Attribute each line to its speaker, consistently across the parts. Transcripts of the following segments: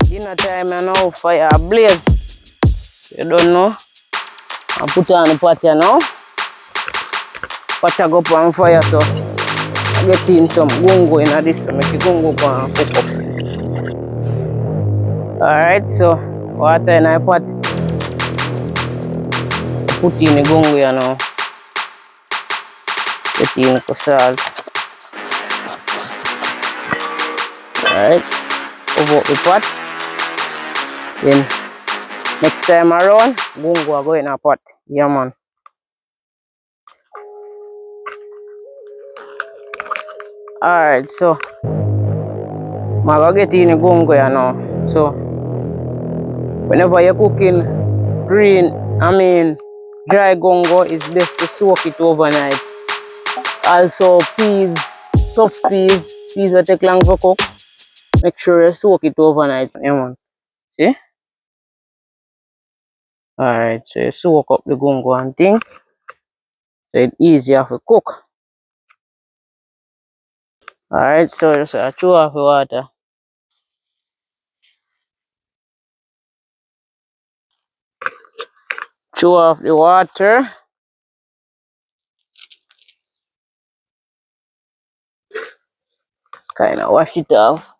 Speaker 1: Dinner time and now fire blaze. You don't know. I put on the pot here now. Pot go up on fire, so I get in some gungo in this, so make the gungo go and cook up. Alright, so water in the pot. Put in the gungo here now. Get in the salt. Alright, cover up the pot. Then next time around, gungo go in a pot. Yeah, man. Alright, so I'm gonna get in the gungo here now. So whenever you're cooking dry gungo, it's best to soak it overnight. Also peas, soft peas that take long to cook, make sure you soak it overnight. Yeah, man. See? Alright, so you soak up the gungo and thing, so it's easier to cook. Alright, so just throw off the water. Throw off the water. Kind of wash it off.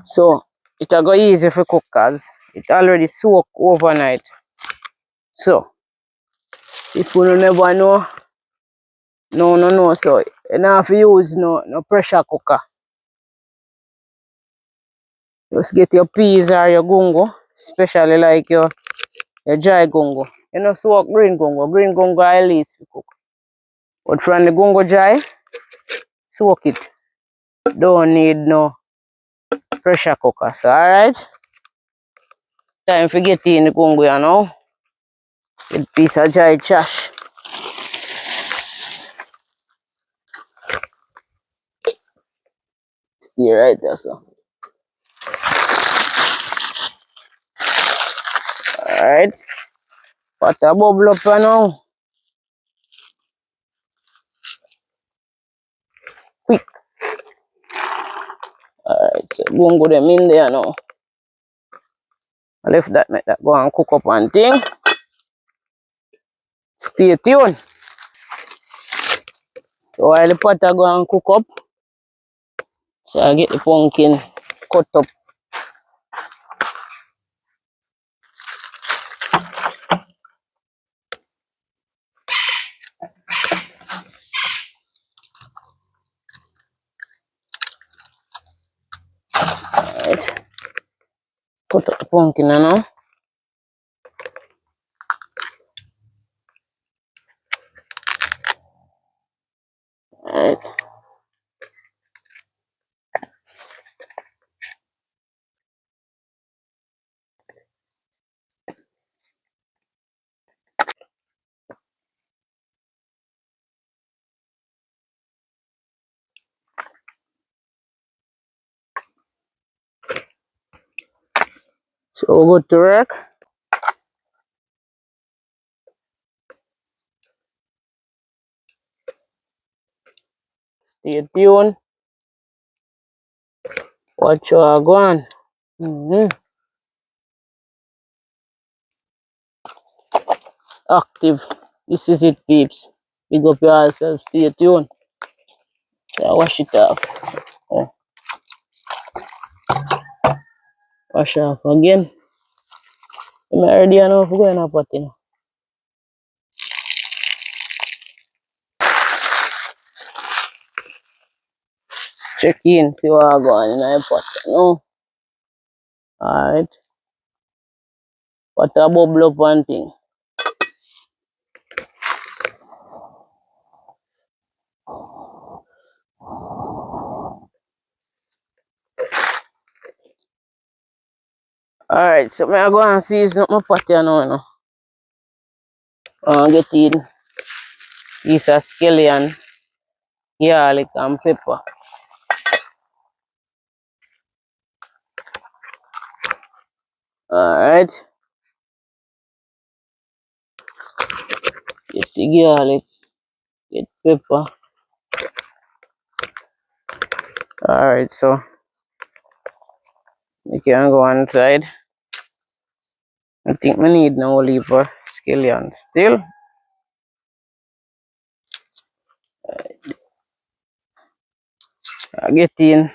Speaker 1: So it'll go easy for cook cause it already soaked overnight. So if you never know, no, so you don't have to use no pressure cooker. Just get your peas or your gungo, especially like your dry gungo. You know, soak green gungo. Green gungo at least to cook. But from the gungo dry, soak it. Don't need no pressure cooker. So alright. Time to get in the gungo you know. With a piece of dry trash. Stay right there, so. Alright. Water bubble up now. Quick. Alright, so gungo them in there now. I left that, make that go and cook up one thing. Stay tuned. So while the pot go and cook up, so I get the pumpkin cut up. Alright. Cut up the pumpkin now. Alright. So we'll go to work. Stay tuned. Watch your go on. Active. This is it, peeps. Big up yourself. Stay tuned. So I wash it off. Oh. Wash off again. I'm ready enough to go in a pot. Check in, see what I go on in a pot. No. Alright. Water bubble up one thing. Alright, so I go and season up my pot here now. Get in piece of scallion, garlic and pepper. Alright. Get the garlic, get pepper. Alright, so you can go inside. I think we need no liver scallion still. I get in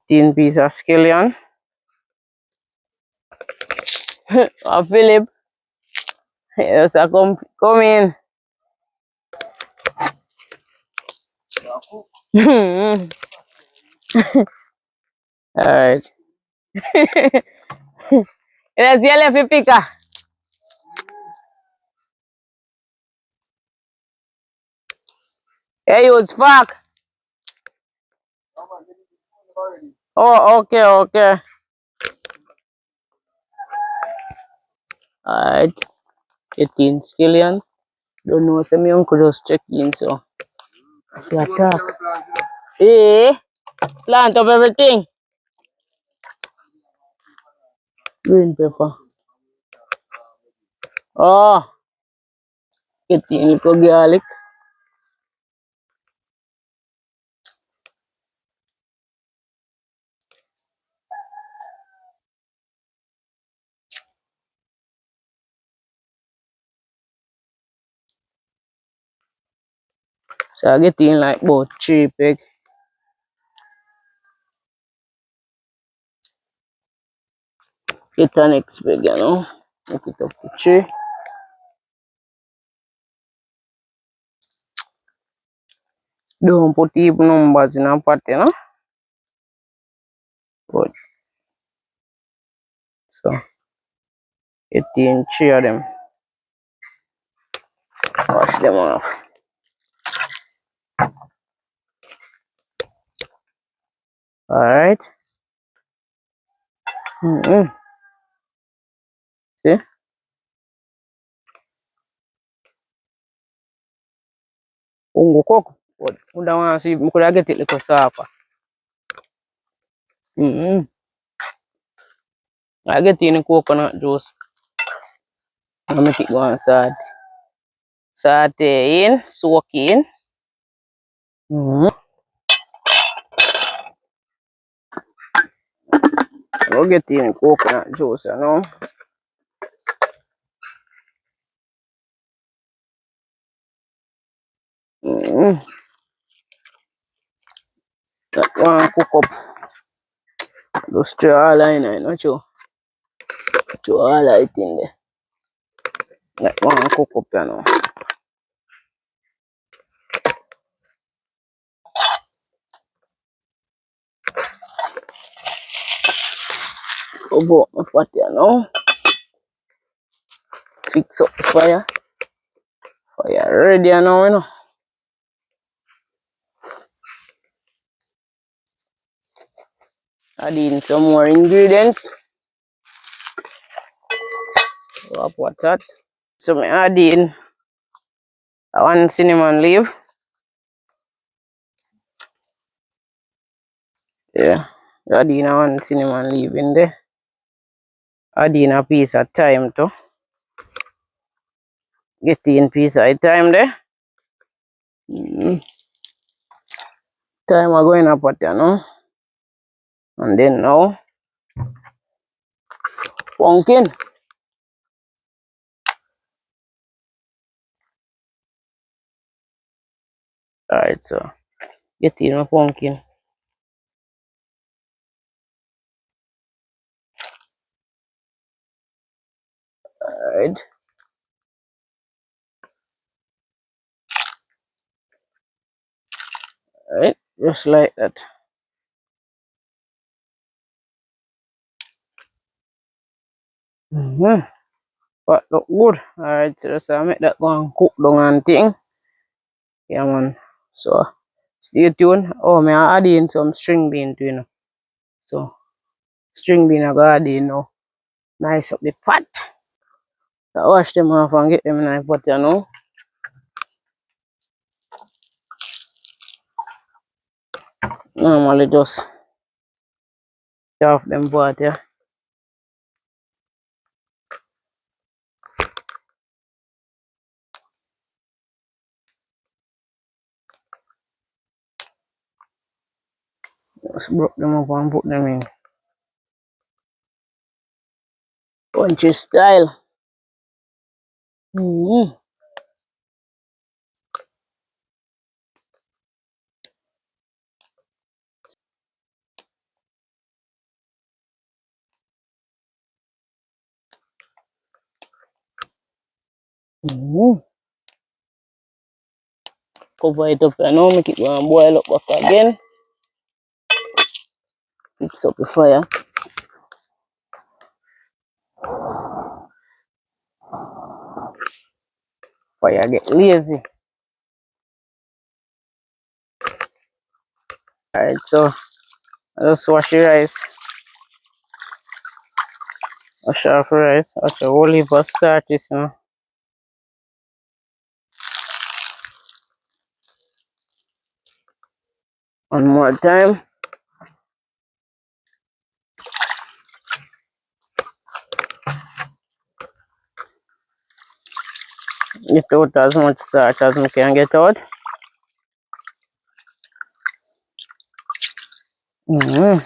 Speaker 1: 15 piece of scallion. Philip, yes, I come in. Alright. Let's yell if you pick her. Hey, you fuck. Oh, okay, okay. Alright. 18 scallion. Don't know, say my uncle just check in, so. If you attack. Eh? Plant up everything. Green pepper. Oh, 18 little garlic. So I get in like about 3 peg. Get the next peg, you know. Make it up to 3. Don't put even numbers in a pot, you know. Good. So 18, 3 of them. Wash them off. Alright. See? Gungo cook. Good. We don't want to see if we could get it little softer. I get in the coconut juice. I make it go inside. Saute in, soak in. I'll get in the coconut juice, you know. That one cook up. Just throw all in there, not you. Throw all it in there. That one cook up, you know. Cover up my pot, you know. Fix up the fire. Fire ready, you know. Add in some more ingredients. What that. So I add in one cinnamon leaf. Yeah. Add in one cinnamon leaf in there. Add in a piece of thyme too. Get in piece of thyme there. Thyme are going up at you know. And then now pumpkin. Alright, so get in a pumpkin. Alright. Alright, just like that. But look good. Alright, so just make that one cook down and thing. Yeah man. So stay tuned. Oh, may I add in some string bean too, you know. So string bean I go add in now. Nice up the pot. So wash them off and get them in the pot, you know. Normally just off them pot, yeah. Just broke them up and put them in. Country style. Mm-hmm. Mm-hmm. Cover it up now, make it go and boil up back again. Fix up the fire. Fire get lazy. Alright, so I just wash the rice. Wash off the rice. Wash the whole heap of starches now. One more time. Get out as much starch as we can get out. Mm-hmm.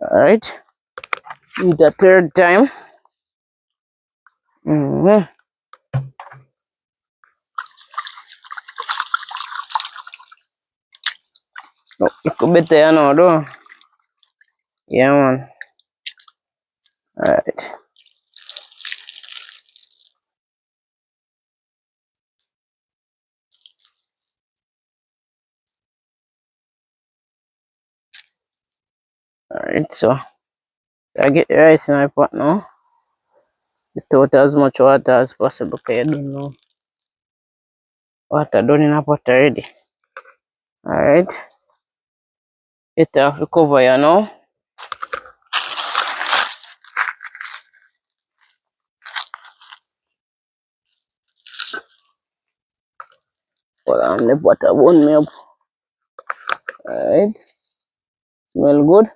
Speaker 1: Alright. Do the third time. Mm-hmm. Oh, look a bit there now, though. Yeah, man. Alright. Alright, so I get the rice in my pot now. Get out as much water as possible because you don't know. Water done in a pot already. Alright. Get off the cover here now. Put on the butter bun me up. Alright. Smell good.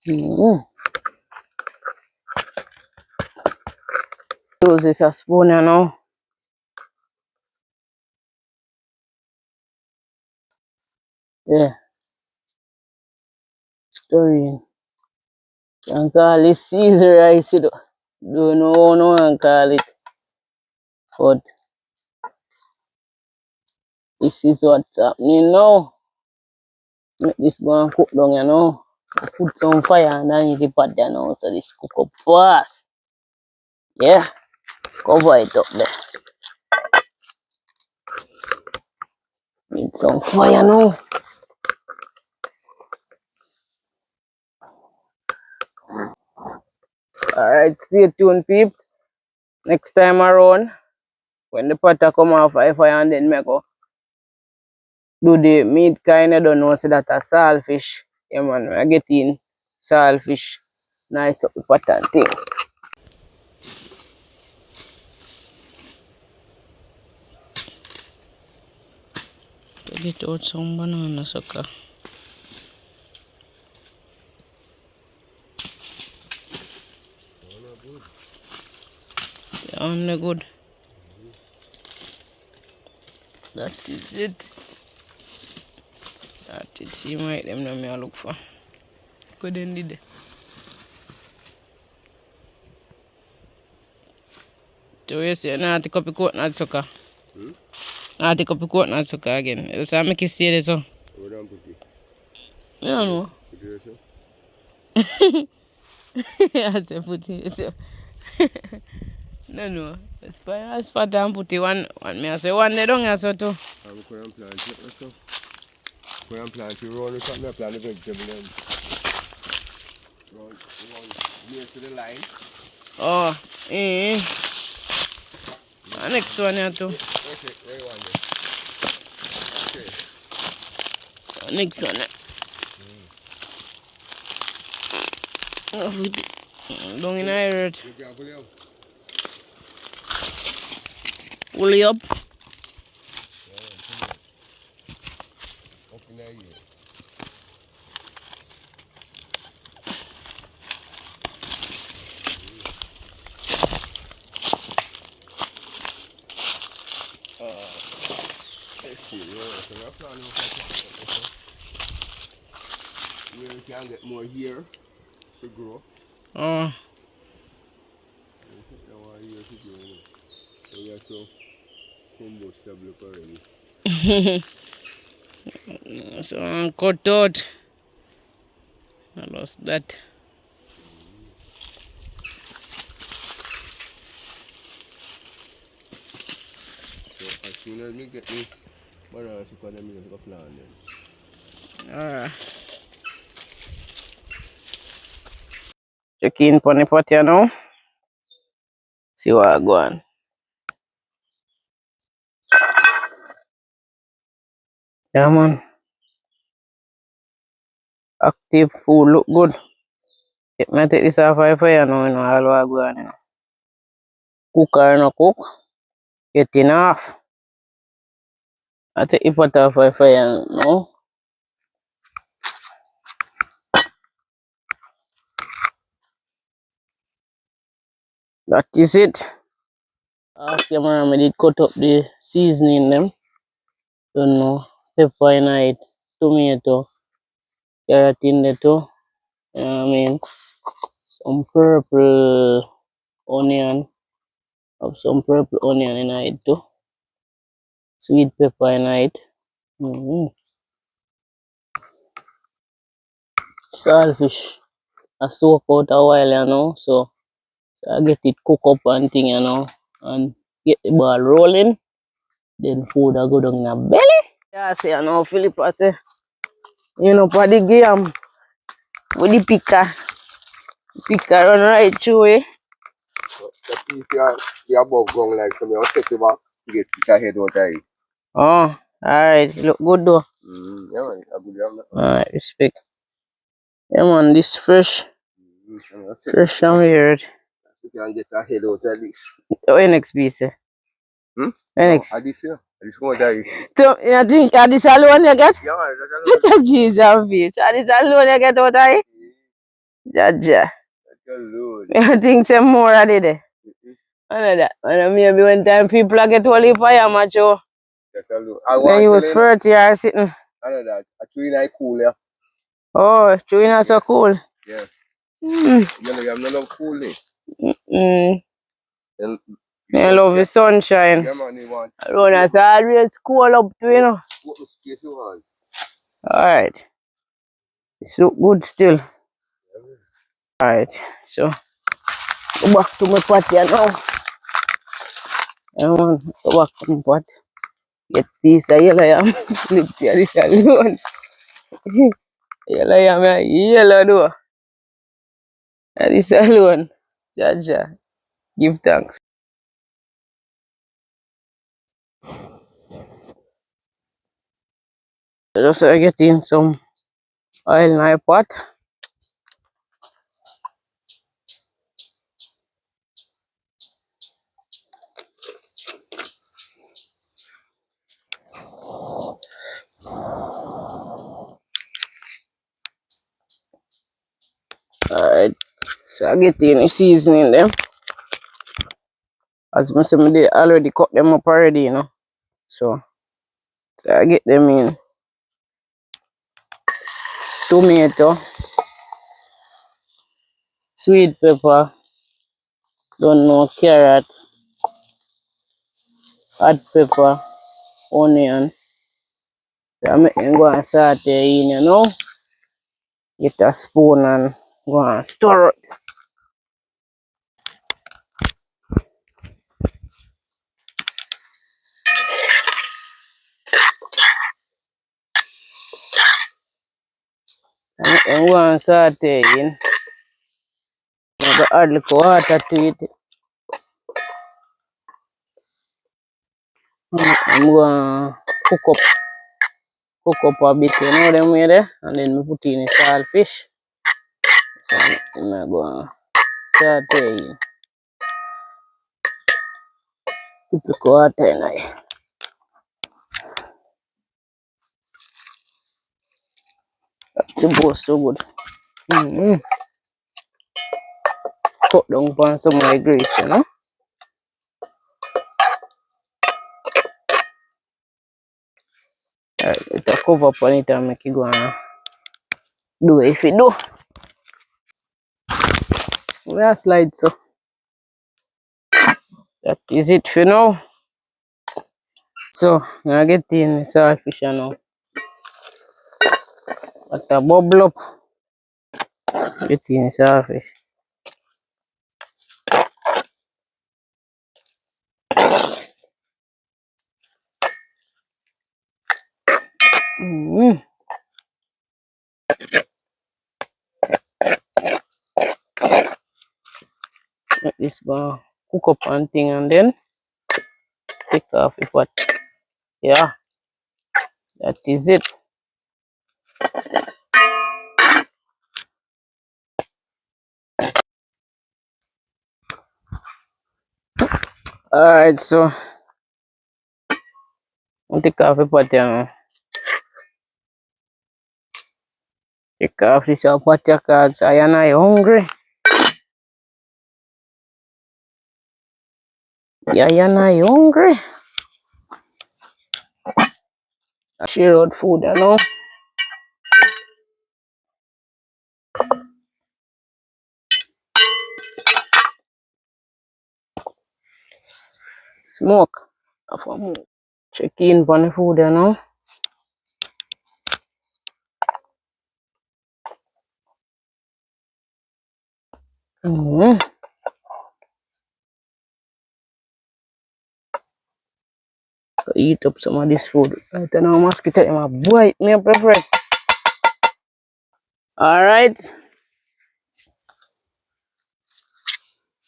Speaker 1: Mm-hmm. Use this a spoon here now. Yeah. Stir in. Can call it Caesar rice. Don't know how no one call it. But this is what's happening now. Make this go and cook down, you know. Put some fire underneath the pot there now so this cook up fast. Yeah. Cover it up there. Need some fire now. Alright, stay tuned, peeps. Next time around, when the pot come off high fire and then make go do the meat kind of don't know say that a saltfish. Yeah man, I get in saltfish. Nice up the pot and thing. Get out some banana sucker. Yeah, on the good. That is it. That is seem right them now me I look for. Good indeed. So you say now take up the coconut sucker. Now take up the coconut sucker again. You say make it stay there so.
Speaker 2: What don't put it?
Speaker 1: I don't know.
Speaker 2: Put it there,
Speaker 1: I say put it so. No. As far and put it one me I say one they don't have so too.
Speaker 2: I'm going to plant it also. Going to plant it round or something. I plant the vegetable and round near to the line.
Speaker 1: Oh, next one here too.
Speaker 2: Okay, where you want it? Okay.
Speaker 1: Next one. Don't in iron.
Speaker 2: You can pull it up.
Speaker 1: Pull it up.
Speaker 2: Up in the ear. Let's see, so we're planning where we can get more here to grow.
Speaker 1: Oh.
Speaker 2: Here to grow, So we have some combustible already.
Speaker 1: So cut out. I lost that.
Speaker 2: So as soon as we get the bananas, we can make a plan then.
Speaker 1: Alright. Check in on the pot here now. See what I go on. Yeah man. Active food look good. Let me take this off of fire now, all what I go on. Cook or no cook. Getting off. I take the pot off of fire now. That is it. Off camera, I did cut up the seasoning them. Don't know. Pepper in it, tomato, carrot in there too. You know what I mean? Some purple onion. Have some purple onion in it too. Sweet pepper in it. Saltfish. I soak out a while, you know. So I get it cook up and thing, you know. And get the ball rolling. Then food I go down in the belly. Yeah, say, you know, Philip, I say, you know, for the game with the picker. Picker run right through it.
Speaker 2: So the piece you above ground like so, I'll take you back to get the head out of it.
Speaker 1: Oh, alright. Look good though.
Speaker 2: Yeah, man, I good job.
Speaker 1: Alright, respect. Yeah, man, this fresh. Fresh and
Speaker 2: You
Speaker 1: weird.
Speaker 2: can get the head out of this.
Speaker 1: Oh, next piece.
Speaker 2: No,
Speaker 1: Next.
Speaker 2: I this here. I just want to die.
Speaker 1: So, I think, this alone you get?
Speaker 2: Yeah, man, that's
Speaker 1: Get a Jesus, piece. This alone you get out of it? Jaja.
Speaker 2: a load.
Speaker 1: I think some more I did it. I know that. And maybe one time people get holy fire, macho.
Speaker 2: That's a load. I
Speaker 1: Then
Speaker 2: want
Speaker 1: you
Speaker 2: to
Speaker 1: was 30 years sitting.
Speaker 2: I know that. I treat like cool, yeah.
Speaker 1: Oh, chewing not so cool.
Speaker 2: Yeah.
Speaker 1: Mm.
Speaker 2: You know, you have none of cool, eh?
Speaker 1: Mm.
Speaker 2: And
Speaker 1: I love the sunshine.
Speaker 2: yeah, man, you want.
Speaker 1: Run as always cool up to, you know.
Speaker 2: What the space you want?
Speaker 1: Alright. It's look good still. Alright. So, go back to my pot here now. Go back to my pot. Get piece of yellow yam. Flip here this alone. Yellow yam, yellow though. This alone. Jaja. Give thanks. Just get in some oil in my pot. Alright. So I get in the seasoning them. As I said, I already cut them up already, you know. So I get them in. Tomato, sweet pepper, don't know, carrot, hot pepper, onion. So I make them go and saute in, you know. Get a spoon and go and stir it. I make them go and saute in. I go add little water to it. I'm going to cook up a bit, you know them way there. And then we put in the saltfish. So I'm going to saute in. Put the water in it. That's supposed to good. Cut down on some of the grease, you know. It a cover up on it and make it go and do it if it do. We are slide so. That is it for now. So I'm gonna get in the saltfish now. Let the bubble up. Get in the saltfish. Let this go cook up and thing and then take off the pot. Yeah, that is it. Alright, so I'll take off the pot now. Take off this pot because I am hungry. Yeah, I am hungry. I share out food, you know. Smoke. Check in on the food, you know. So eat up some of this food. Right now, mosquito, my boy, me prefer. Alright,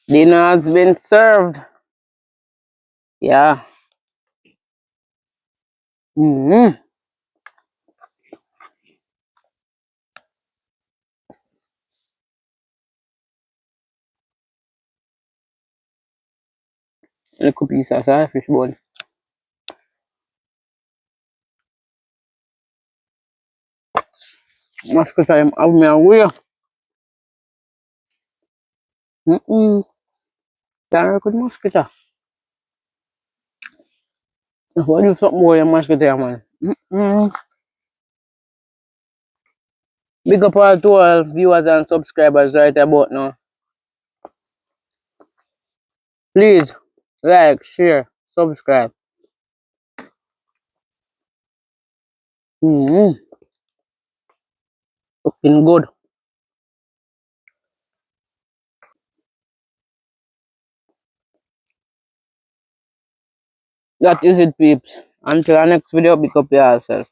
Speaker 1: dinner has been served. Yeah. Let me cook piece of fish bone. Mosquito, I'm out my way. Can't good mosquito. What do something more than mosquito, man? Big up all to all viewers and subscribers right about now. Please like, share, subscribe. Looking good. That is it, peeps. Until our next video, pick up yourself.